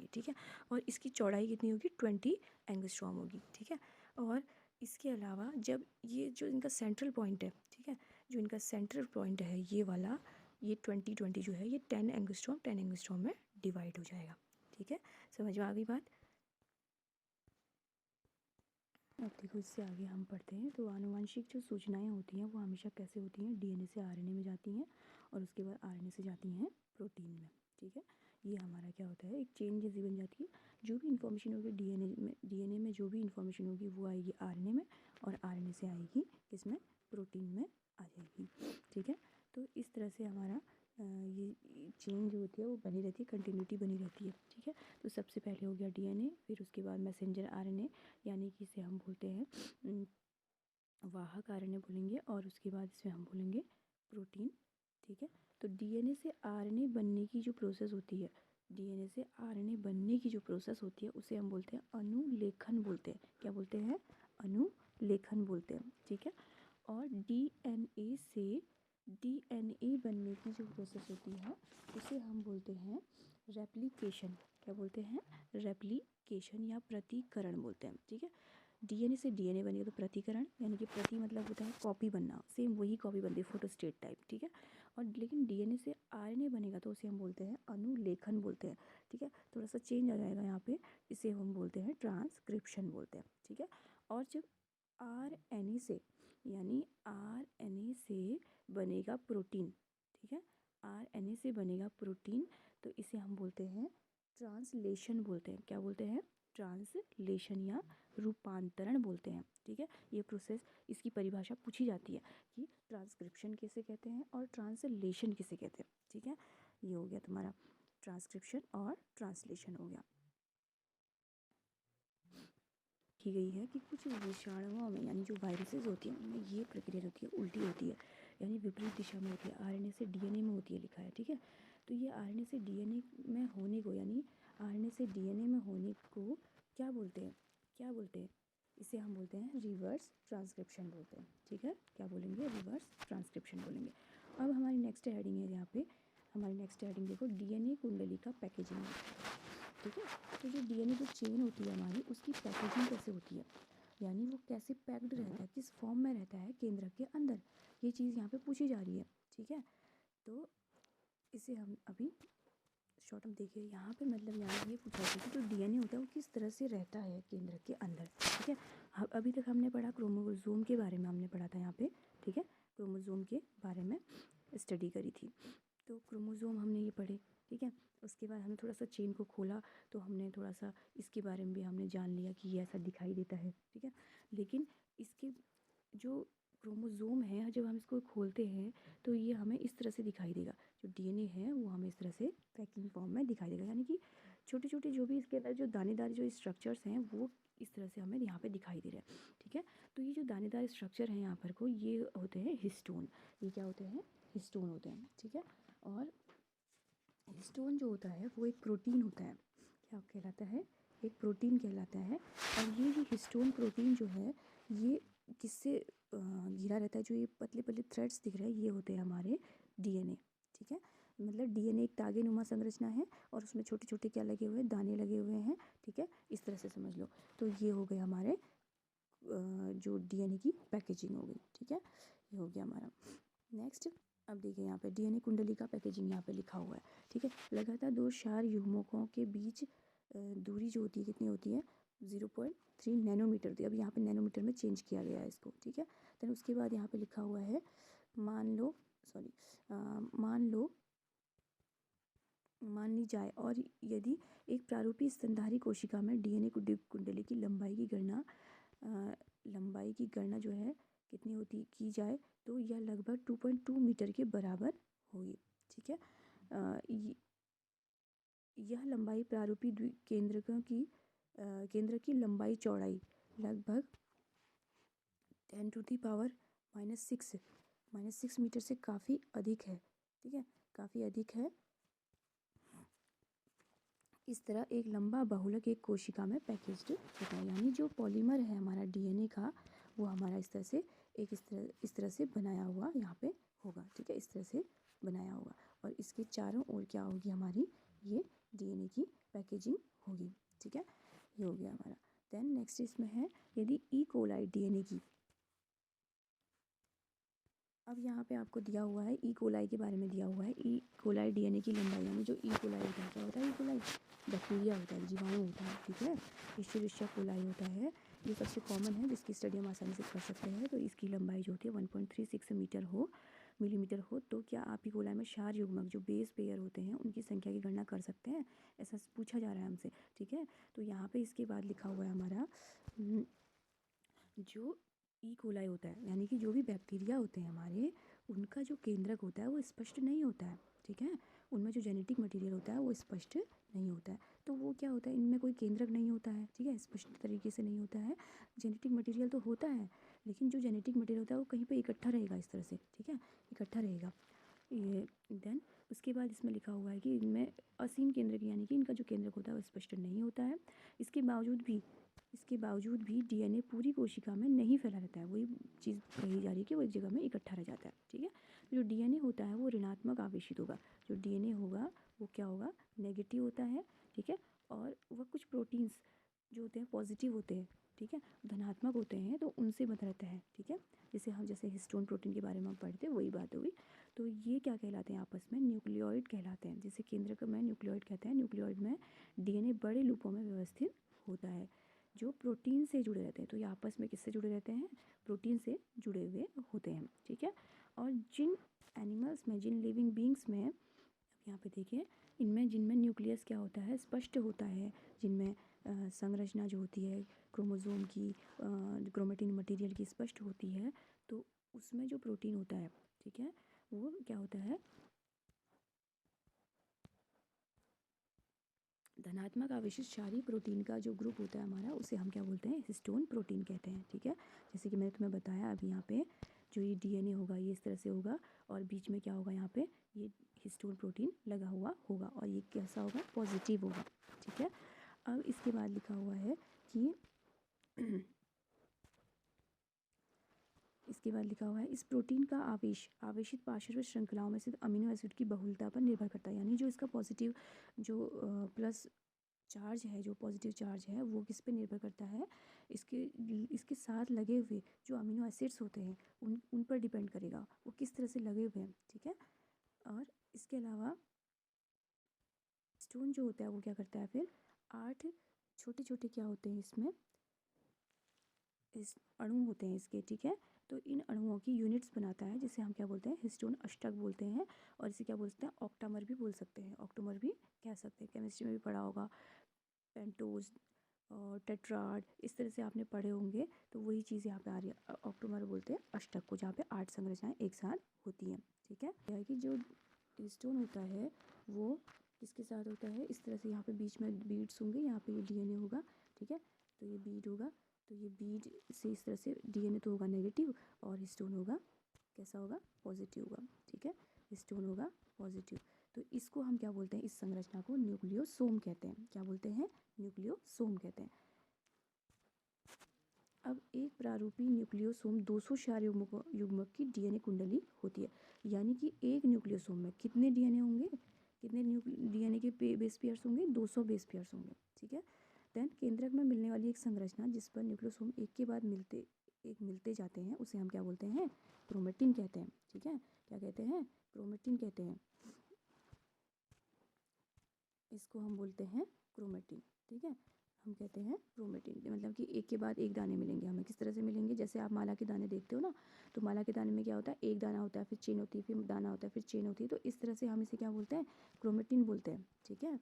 जाएंगे, ठीक है। और इसकी चौड़ाई कितनी होगी, 20 एंगस्ट्रॉम होगी, ठीक है। और इसके अलावा जब ये जो इनका सेंट्रल पॉइंट है, ठीक है, जो इनका सेंट्रल पॉइंट है ये वाला, ये 20 जो है ये 10 एंगस्ट्रॉम में डिवाइड हो जाएगा, ठीक है। समझ में आ गई बात। अब देखो इससे आगे हम पढ़ते हैं। तो आनुवंशिक जो सूचनाएं होती हैं वो हमेशा कैसे होती हैं, डीएनए से आरएनए में जाती हैं और उसके बाद आरएनए से जाती हैं प्रोटीन में, ठीक है। ये हमारा क्या होता है, एक चेन जैसी बन जाती है। जो भी इन्फॉर्मेशन होगी डीएनए में जो भी इन्फॉर्मेशन होगी वो आएगी आरएनए में, और आरएनए से आएगी किसमें, प्रोटीन में आ जाएगी, ठीक है। तो इस तरह से हमारा ये चेन जो होती है वो बनी रहती है, कंटिन्यूटी बनी रहती है, ठीक है। तो सबसे पहले हो गया डीएनए, फिर उसके बाद मैसेंजर आरएनए, यानी कि इसे हम बोलते हैं वाहक आरएनए बोलेंगे, और उसके बाद इसमें हम बोलेंगे प्रोटीन, ठीक है। तो डीएनए से आरएनए बनने की जो प्रोसेस होती है, डीएनए से आरएनए बनने की जो प्रोसेस होती है उसे हम बोलते हैं अनुलेखन बोलते हैं। क्या बोलते हैं, अनुलेखन बोलते हैं, ठीक है। और डीएनए से डीएनए बनने की जो प्रोसेस होती है उसे हम बोलते हैं रेप्लिकेशन। क्या बोलते हैं, रेप्लिकेशन या प्रतिकरण बोलते हैं, ठीक है। डीएनए से डीएनए बनेगा तो प्रतिकरण, यानी कि प्रति मतलब होता है कॉपी बनना, सेम वही कॉपी बनती है, फोटोस्टेट टाइप, ठीक है। और लेकिन डीएनए से आरएनए बनेगा तो उसे हम बोलते हैं अनुलेखन बोलते हैं, ठीक है। थोड़ा सा चेंज आ जाएगा यहाँ पे, इसे हम बोलते हैं ट्रांसक्रिप्शन बोलते हैं, ठीक है। और जब आरएनए से, यानी आरएनए से बनेगा प्रोटीन, ठीक है, आरएनए से बनेगा प्रोटीन, तो इसे हम बोलते हैं ट्रांसलेशन बोलते हैं। क्या बोलते हैं, ट्रांसलेशन या रूपांतरण बोलते हैं, ठीक है। ये प्रोसेस, इसकी परिभाषा पूछी जाती है कि ट्रांसक्रिप्शन किसे कहते हैं और ट्रांसलेशन किसे कहते हैं, ठीक है। ये हो गया तुम्हारा ट्रांसक्रिप्शन और ट्रांसलेशन हो गया। की गई है कि कुछ विषाणुओं में, यानी जो वायरसेस होती हैं उनमें ये प्रक्रिया होती है उल्टी होती है, यानी विपरीत दिशा में होती है, आरएनए से डीएनए में होती है, लिखा है, ठीक है। तो ये आरएनए से डीएनए में होने को, यानी आरएनए से डीएनए में होने को क्या बोलते हैं, क्या बोलते हैं, इसे हम बोलते हैं रिवर्स ट्रांसक्रिप्शन बोलते हैं, ठीक है। क्या बोलेंगे, रिवर्स ट्रांसक्रिप्शन बोलेंगे। अब हमारी नेक्स्ट हेडिंग है यहाँ पे, हमारी नेक्स्ट हेडिंग देखो, डीएनए कुंडली का पैकेजिंग, ठीक है। तो जो डीएनए जो चेन होती है हमारी, उसकी पैकेजिंग कैसे होती है, यानी वो कैसे पैक्ड रहता है, किस फॉर्म में रहता है केंद्रक के अंदर, ये चीज़ यहाँ पे पूछी जा रही है, ठीक है। तो इसे हम अभी शॉर्ट में देखिए, यहाँ पे मतलब यहाँ ये पूछा है कि जो डीएनए होता है वो किस तरह से रहता है केंद्रक के अंदर, ठीक है। अभी तक हमने पढ़ा क्रोमोसोम के बारे में, हमने पढ़ा था यहाँ पे, ठीक है, क्रोमोसोम के बारे में स्टडी करी थी। तो क्रोमोसोम हमने ये पढ़े, ठीक है। उसके बाद हमने थोड़ा सा चेन को खोला, तो हमने थोड़ा सा इसके बारे में भी हमने जान लिया कि ये ऐसा दिखाई देता है, ठीक है। लेकिन इसके जो क्रोमोसोम है, जब हम इसको खोलते हैं तो ये हमें इस तरह से दिखाई देगा, जो डीएनए है वो हमें इस तरह से पैकिंग फॉर्म में दिखाई देगा, यानी कि छोटे छोटे जो भी इसके अंदर जो दानेदार जो स्ट्रक्चर्स हैं वो इस तरह से हमें यहाँ पे दिखाई दे रहे हैं, ठीक है। तो ये जो दानेदार स्ट्रक्चर हैं यहाँ पर को, ये होते हैं हिस्टोन, ये क्या होते हैं, हिस्टोन होते हैं, ठीक है। और हिस्टोन जो होता है वो एक प्रोटीन होता है, क्या कहलाता है, एक प्रोटीन कहलाता है। और ये जो हिस्टोन प्रोटीन जो है ये किससे घिरा रहता है, जो ये पतले पतले थ्रेड्स दिख रहे हैं ये होते हैं हमारे डीएनए, ठीक है। मतलब डीएनए एक तागे नुमा संरचना है और उसमें छोटे छोटे क्या लगे हुए हैं, दाने लगे हुए हैं, ठीक है, इस तरह से समझ लो। तो ये हो गए हमारे जो डीएनए की पैकेजिंग हो गई, ठीक है, ये हो गया हमारा। नेक्स्ट अब देखिए यहाँ पे डीएनए कुंडली का पैकेजिंग यहाँ पे लिखा हुआ है, ठीक है। लगातार दो क्षार युग्मकों के बीच दूरी जो होती है कितनी होती है, 0.3 नैनोमीटर होती है। अब यहाँ पे नैनोमीटर में चेंज किया गया है इसको, ठीक है। देन उसके बाद यहाँ पे लिखा हुआ है, मान लो सॉरी मान ली जाए, और यदि एक प्रारूपी स्तनधारी कोशिका में डीएनए कुंडली की लंबाई की गणना जो है कितनी होती की जाए, तो यह लगभग 2.2 मीटर के बराबर होगी, ठीक है। यह लंबाई प्रारूपी केंद्र की लंबाई चौड़ाई लगभग 10⁻⁻6 मीटर से काफ़ी अधिक है, ठीक है, काफ़ी अधिक है। इस तरह एक लंबा बहुलक एक कोशिका में पैकेज्ड होता है, यानी जो पॉलीमर है हमारा डीएनए का वो हमारा इस तरह से बनाया हुआ यहाँ पे होगा, ठीक है, इस तरह से बनाया होगा। और इसके चारों ओर क्या होगी हमारी, ये डीएनए की पैकेजिंग होगी। ठीक है, ये हो गया हमारा। देन नेक्स्ट इसमें है यदि ई कोलाई डीएनए की, अब यहाँ पे आपको दिया हुआ है ई कोलाई के बारे में दिया हुआ है। ई कोलाई डीएनए की लंबाई, यानी जो ई कोलाई होता है, क्या होता है ई कोलाई? बैक्टीरिया होता है, जीवाणु होता है। ठीक है, इश्चेरिशिया कोलाई होता है, ये सबसे कॉमन है जिसकी स्टडी हम आसानी से कर सकते हैं। तो इसकी लंबाई जो होती है 1.36 मिलीमीटर हो तो क्या आप ई कोलाई में क्षार युग्मक जो बेस पेयर होते हैं उनकी संख्या की गणना कर सकते हैं? ऐसा पूछा जा रहा है हमसे। ठीक है, तो यहाँ पे इसके बाद लिखा हुआ है हमारा जो ई कोलाई होता है, यानी कि जो भी बैक्टीरिया होते हैं हमारे, उनका जो केंद्रक होता है वो स्पष्ट नहीं होता है। ठीक है, उनमें जो जेनेटिक मटेरियल होता है वो स्पष्ट नहीं होता है। तो वो क्या होता है, इनमें कोई केंद्रक नहीं होता है। ठीक है, स्पष्ट तरीके से नहीं होता है। जेनेटिक मटेरियल तो होता है, लेकिन जो जेनेटिक मटेरियल होता है वो कहीं पर इकट्ठा रहेगा इस तरह से। ठीक है, इकट्ठा रहेगा ये। देन उसके बाद इसमें लिखा हुआ है कि इनमें असीम केंद्रक, यानी कि इनका जो केंद्रक होता है वो स्पष्ट नहीं होता है। इसके बावजूद भी डीएनए पूरी कोशिका में नहीं फैला रहता है। वही चीज़ कही जा रही है कि वो एक जगह में इकट्ठा रह जाता है। ठीक है, जो डीएनए होता है वो ऋणात्मक आवेशित होगा। जो डीएनए होगा वो क्या होगा, नेगेटिव होता है। ठीक है, और वह कुछ प्रोटीन्स जो होते हैं पॉजिटिव होते हैं। ठीक है, धनात्मक होते हैं तो उनसे बना रहता है। ठीक है, जैसे हिस्टोन प्रोटीन के बारे में हम पढ़ते हैं वही बात हुई। तो ये क्या कहलाते हैं, आपस में न्यूक्लियोइड कहलाते हैं। जिसे केंद्रक में न्यूक्लियोइड कहते हैं। न्यूक्लियोइड में डीएनए बड़े लूपों में व्यवस्थित होता है जो प्रोटीन से जुड़े रहते हैं। तो ये आपस में किससे जुड़े रहते हैं, प्रोटीन से जुड़े हुए होते हैं। ठीक है, और जिन एनिमल्स में, जिन लिविंग बींग्स में, अब यहाँ पे देखिए, जिनमें न्यूक्लियस क्या होता है, स्पष्ट होता है, जिनमें संरचना जो होती है क्रोमोसोम की, क्रोमेटिन मटेरियल की स्पष्ट होती है, तो उसमें जो प्रोटीन होता है, ठीक है, वो क्या होता है, धनात्मक आवेशित क्षारीय प्रोटीन का जो ग्रुप होता है हमारा, उसे हम क्या बोलते हैं, हिस्टोन प्रोटीन कहते हैं। ठीक है, जैसे कि मैंने तुम्हें बताया अभी यहाँ पे जो ये डीएनए होगा ये इस तरह से होगा, और बीच में क्या होगा, यहाँ पे ये हिस्टोन प्रोटीन लगा हुआ होगा, और ये कैसा होगा, पॉजिटिव होगा। ठीक है, अब इसके बाद लिखा हुआ है कि इसके बाद लिखा हुआ है इस प्रोटीन का आवेशित पार्श्व श्रृंखलाओं में स्थित अमीनो एसिड की बहुलता पर निर्भर करता है। यानी जो इसका पॉजिटिव जो प्लस चार्ज है, जो पॉजिटिव चार्ज है, वो किस पे निर्भर करता है, इसके इसके साथ लगे हुए जो अमीनो एसिड्स होते हैं उन पर डिपेंड करेगा वो किस तरह से लगे हुए हैं। ठीक है, और इसके अलावा स्टोन जो होता है वो क्या करता है, फिर 8 छोटे छोटे क्या होते हैं इसमें, इस अणु होते हैं इसके। ठीक है, तो इन अणुओं की यूनिट्स बनाता है, जिसे हम क्या बोलते हैं, हिस्टोन अष्टक बोलते हैं, और इसे क्या बोलते हैं, ऑक्टामर भी बोल सकते हैं, ऑक्टोमर भी कह सकते हैं। केमिस्ट्री में भी पढ़ा होगा, पेंटोज और टेट्राड, इस तरह से आपने पढ़े होंगे। तो वही चीज़ यहाँ पे आ रही है, ऑक्टोमर बोलते हैं अष्टक को, जहाँ पे 8 संरचनाएं एक साथ होती हैं। ठीक है, यह है कि जो हिस्टोन होता है वो किसके साथ होता है, इस तरह से यहाँ पे बीच में बीड्स होंगे, यहाँ पे ये डीएनए होगा। ठीक है, तो ये बीड होगा, तो ये बीड से इस तरह से डीएनए तो होगा नेगेटिव, और हिस्टोन होगा कैसा होगा, पॉजिटिव होगा। ठीक है, हिस्टोन होगा पॉजिटिव। तो इसको हम क्या बोलते हैं, इस संरचना को न्यूक्लियोसोम कहते हैं। क्या बोलते हैं, न्यूक्लियोसोम कहते हैं। अब एक प्रारूपी न्यूक्लियोसोम 200 क्षार युग्मक की डीएनए कुंडली होती है। यानी कि एक न्यूक्लियोसोम में कितने डीएनए होंगे, कितने डीएनए के बेस पेयर्स होंगे, 200 बेस पेयर्स होंगे। ठीक है, देन केंद्रक में मिलने वाली एक संरचना जिस पर न्यूक्लियोसोम एक के बाद मिलते जाते हैं, उसे हम क्या बोलते हैं, क्रोमेटिन कहते हैं। ठीक है, क्या कहते हैं, क्रोमेटिन कहते हैं। इसको हम बोलते हैं क्रोमेटिन। ठीक है, हम कहते हैं क्रोमेटिन, मतलब कि एक के बाद एक दाने मिलेंगे हमें। किस तरह से मिलेंगे, जैसे आप माला के दाने देखते हो ना, तो माला के दाने में क्या होता है, एक दाना होता है, फिर चेन होती है, फिर दाना होता है, फिर चेन होती है। तो इस तरह से हम इसे क्या बोलते हैं, क्रोमेटिन बोलते हैं। ठीक है,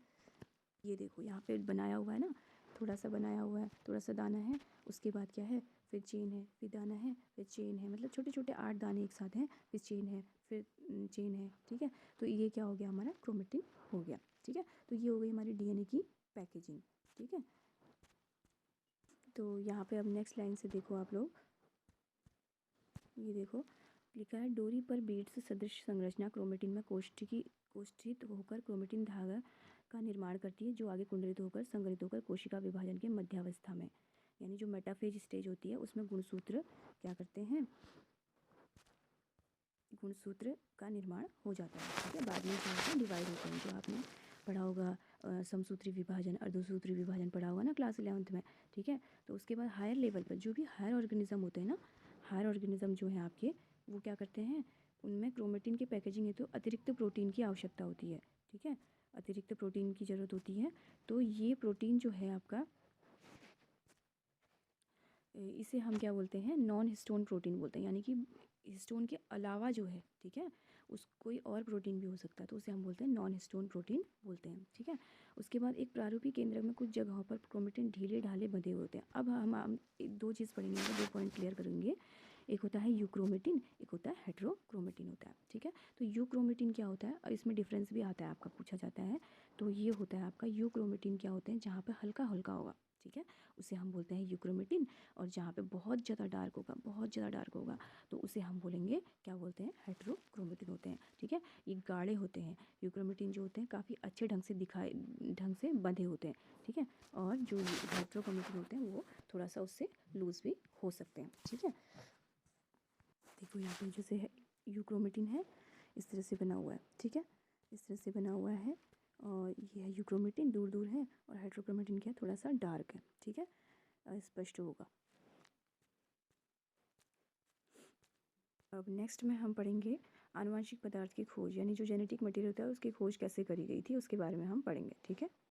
ये देखो यहाँ पे बनाया हुआ है ना, थोड़ा सा बनाया हुआ है, थोड़ा सा दाना है, उसके बाद क्या है, फिर चेन है, फिर दाना है, फिर चेन है, मतलब छोटे छोटे 8 दाने एक साथ हैं, फिर चेन है, फिर चेन है। ठीक है, तो ये क्या हो गया, हमारा क्रोमेटिन हो गया। ठीक है, तो ये हो गई हमारी डीएनए की पैकेजिंग। ठीक है, तो यहाँ पे अब नेक्स्ट लाइन से देखो आप लोग, ये देखो लिखा है डोरी पर बीड्स सदृश संरचना क्रोमेटिन में कोष्ठित होकर क्रोमेटिन धागा का निर्माण करती है, जो आगे कुंडलित होकर संग्रहित होकर कोशिका विभाजन के मध्यावस्था में, यानी जो मेटाफेज स्टेज होती है, उसमें गुणसूत्र क्या करते हैं, गुणसूत्र का निर्माण हो जाता है। ठीक है, बाद में क्या होता है, डिवाइड होते हैं, जो आपने पढ़ा होगा समसूत्री विभाजन, अर्धसूत्री विभाजन पढ़ा होगा ना क्लास 11th में, ठीक है। तो उसके बाद हायर लेवल पर जो भी हायर ऑर्गेनिज्म होते हैं ना, हायर ऑर्गेनिज्म जो है आपके, वो क्या करते हैं, उनमें क्रोमेटिन की पैकेजिंग है तो अतिरिक्त प्रोटीन की आवश्यकता होती है, ठीक है, अतिरिक्त प्रोटीन की ज़रूरत होती है। तो ये प्रोटीन जो है आपका, इसे हम क्या बोलते हैं, नॉन हिस्टोन प्रोटीन बोलते हैं, यानी कि हिस्टोन के अलावा जो है, ठीक है, उस कोई और प्रोटीन भी हो सकता है, तो उसे हम बोलते हैं नॉन हिस्टोन प्रोटीन बोलते हैं, ठीक है। उसके बाद एक प्रारूपी केंद्र में कुछ जगहों पर क्रोमेटिन ढीले ढाले बंधे होते हैं। अब हम दो चीज़ पढ़ेंगे, दो पॉइंट क्लियर करेंगे। एक होता है यूक्रोमेटिन, एक होता है हेट्रोक्रोमेटिन होता है, ठीक है। तो यूक्रोमेटिन क्या होता है, और इसमें डिफरेंस भी आता है, आपका पूछा जाता है। तो ये होता है आपका यूक्रोमेटिन क्या होते हैं, जहाँ पे हल्का हल्का होगा, ठीक है, उसे हम बोलते हैं यूक्रोमेटिन। और जहाँ पे बहुत ज़्यादा डार्क होगा, बहुत ज़्यादा डार्क होगा, तो उसे हम बोलेंगे, क्या बोलते हैं, हेट्रोक्रोमेटिन होते हैं, ठीक है। ये गाढ़े होते हैं, यूक्रोमेटिन जो होते हैं काफ़ी अच्छे ढंग से बंधे होते हैं, ठीक है। और जो हेट्रोक्रोमेटिन होते हैं वो थोड़ा सा उससे लूज़ भी हो सकते हैं, ठीक है। देखो यहाँ पे जैसे है यूक्रोमेटिन है, इस तरह से बना हुआ है, ठीक है, इस तरह से बना हुआ है। और ये है यूक्रोमेटिन, दूर दूर है, और हाइड्रोक्रोमेटिन क्या है, थोड़ा सा डार्क है, ठीक है, स्पष्ट होगा। अब नेक्स्ट में हम पढ़ेंगे आनुवंशिक पदार्थ की खोज, यानी जो जेनेटिक मटेरियल होता है उसकी खोज कैसे करी गई थी, उसके बारे में हम पढ़ेंगे, ठीक है।